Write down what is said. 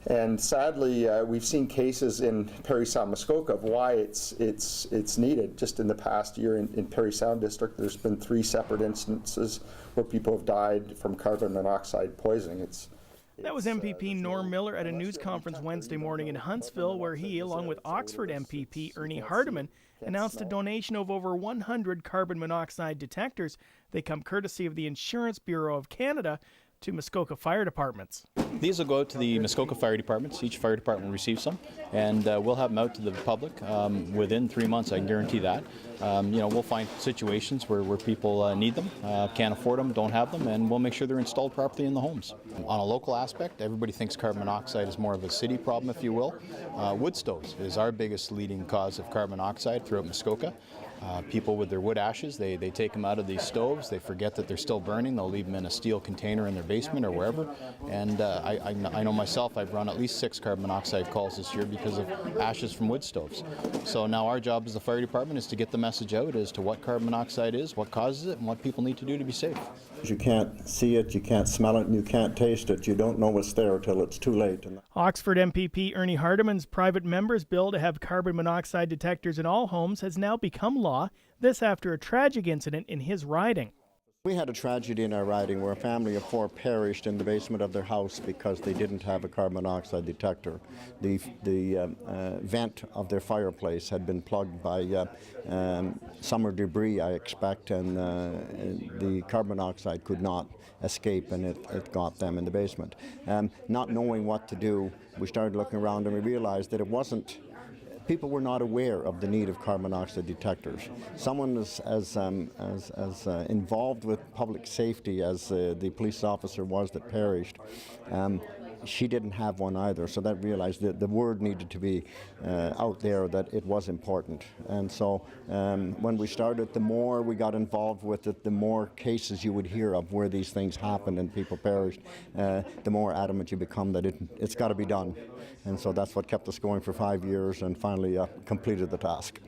And sadly, we've seen cases in Parry Sound, Muskoka of why it's needed. Just in the past year in Parry Sound District, there's been 3 separate instances where people have died from carbon monoxide poisoning. That was MPP Norm Miller at a news conference Wednesday morning in Huntsville, where he, along with Oxford MPP Ernie Hardeman, announced a donation of over 100 carbon monoxide detectors. They come courtesy of the Insurance Bureau of Canada to Muskoka fire departments. These will go out to the Muskoka fire departments. Each fire department will receive some, and we'll have them out to the public within 3 months. I can guarantee that. We'll find situations where people need them, can't afford them, don't have them, and we'll make sure they're installed properly in the homes. On a local aspect, everybody thinks carbon monoxide is more of a city problem, if you will. Wood stoves is our biggest leading cause of carbon monoxide throughout Muskoka. People with their wood ashes, they take them out of these stoves, they forget that they're still burning, they'll leave them in a steel container in their basement or wherever. And I know myself, I've run at least 6 carbon monoxide calls this year because of ashes from wood stoves. So now our job as the fire department is to get the message out as to what carbon monoxide is, what causes it, and what people need to do to be safe. You can't see it, you can't smell it, and you can't taste it. You don't know it's there till it's too late. Oxford MPP Ernie Hardeman's private member's bill to have carbon monoxide detectors in all homes has now become law, this after a tragic incident in his riding. We had a tragedy in our riding where a family of 4 perished in the basement of their house because they didn't have a carbon monoxide detector. The vent of their fireplace had been plugged by summer debris, I expect, and the carbon monoxide could not escape, and it got them in the basement. Not knowing what to do, we started looking around and we realized that it wasn't. People were not aware of the need of carbon monoxide detectors. Someone as involved with public safety as the police officer was that perished, she didn't have one either, so that realized that the word needed to be out there that it was important. And so when we started, the more we got involved with it, the more cases you would hear of where these things happened and people perished, the more adamant you become that it's got to be done. And so that's what kept us going for 5 years and finally completed the task.